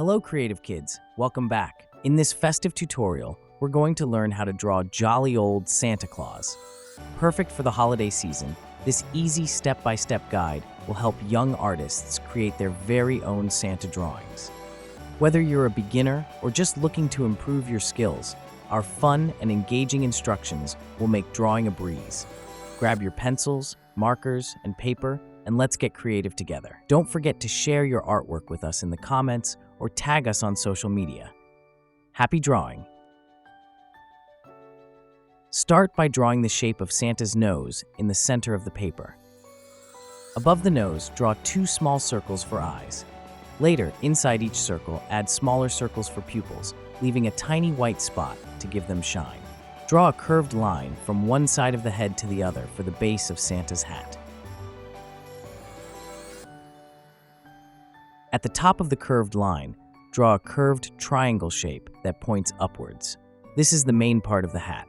Hello creative kids, welcome back. In this festive tutorial, we're going to learn how to draw jolly old Santa Claus. Perfect for the holiday season, this easy step-by-step guide will help young artists create their very own Santa drawings. Whether you're a beginner or just looking to improve your skills, our fun and engaging instructions will make drawing a breeze. Grab your pencils, markers, and paper, and let's get creative together. Don't forget to share your artwork with us in the comments or tag us on social media. Happy drawing! Start by drawing the shape of Santa's nose in the center of the paper. Above the nose, draw 2 small circles for eyes. Later, inside each circle, add smaller circles for pupils, leaving a tiny white spot to give them shine. Draw a curved line from one side of the head to the other for the base of Santa's hat. At the top of the curved line, draw a curved triangle shape that points upwards. This is the main part of the hat.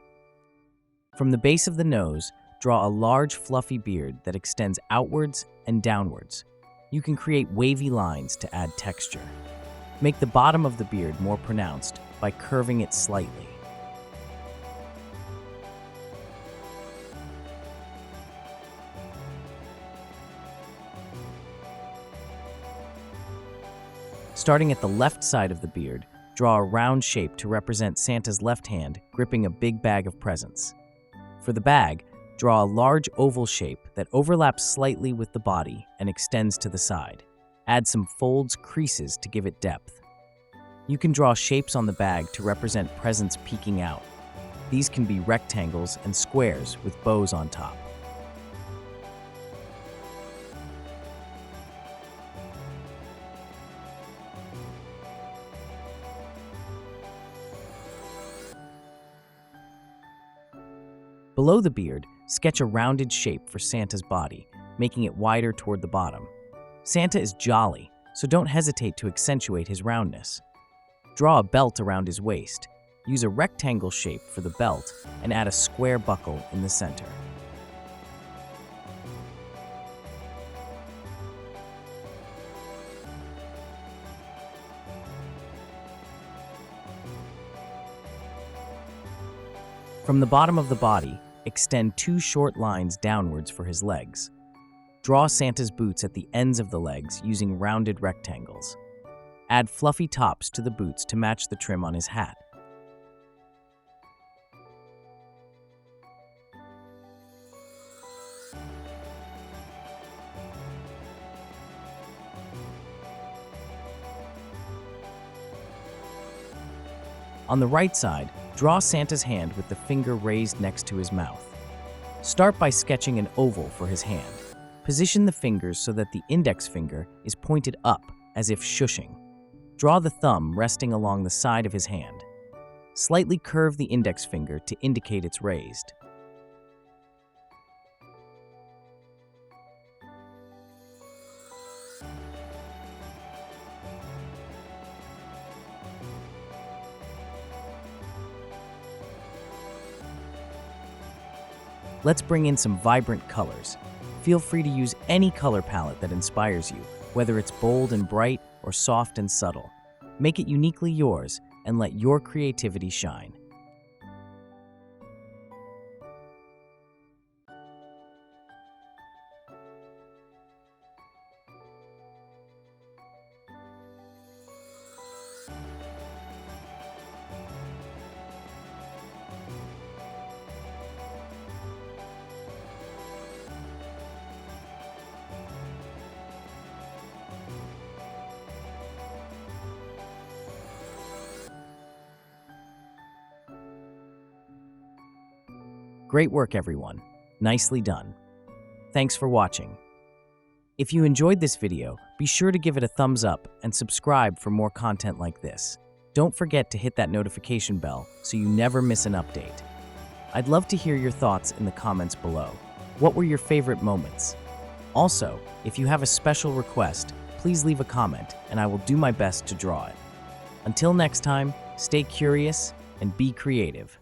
From the base of the nose, draw a large fluffy beard that extends outwards and downwards. You can create wavy lines to add texture. Make the bottom of the beard more pronounced by curving it slightly. Starting at the left side of the beard, draw a round shape to represent Santa's left hand gripping a big bag of presents. For the bag, draw a large oval shape that overlaps slightly with the body and extends to the side. Add some folds, creases to give it depth. You can draw shapes on the bag to represent presents peeking out. These can be rectangles and squares with bows on top. Below the beard, sketch a rounded shape for Santa's body, making it wider toward the bottom. Santa is jolly, so don't hesitate to accentuate his roundness. Draw a belt around his waist. Use a rectangle shape for the belt and add a square buckle in the center. From the bottom of the body, extend 2 short lines downwards for his legs. Draw Santa's boots at the ends of the legs using rounded rectangles. Add fluffy tops to the boots to match the trim on his hat. On the right side, draw Santa's hand with the finger raised next to his mouth. Start by sketching an oval for his hand. Position the fingers so that the index finger is pointed up, as if shushing. Draw the thumb resting along the side of his hand. Slightly curve the index finger to indicate it's raised. Let's bring in some vibrant colors. Feel free to use any color palette that inspires you, whether it's bold and bright or soft and subtle. Make it uniquely yours and let your creativity shine. Great work, everyone. Nicely done. Thanks for watching. If you enjoyed this video, be sure to give it a thumbs up and subscribe for more content like this. Don't forget to hit that notification bell so you never miss an update. I'd love to hear your thoughts in the comments below. What were your favorite moments? Also, if you have a special request, please leave a comment and I will do my best to draw it. Until next time, stay curious and be creative.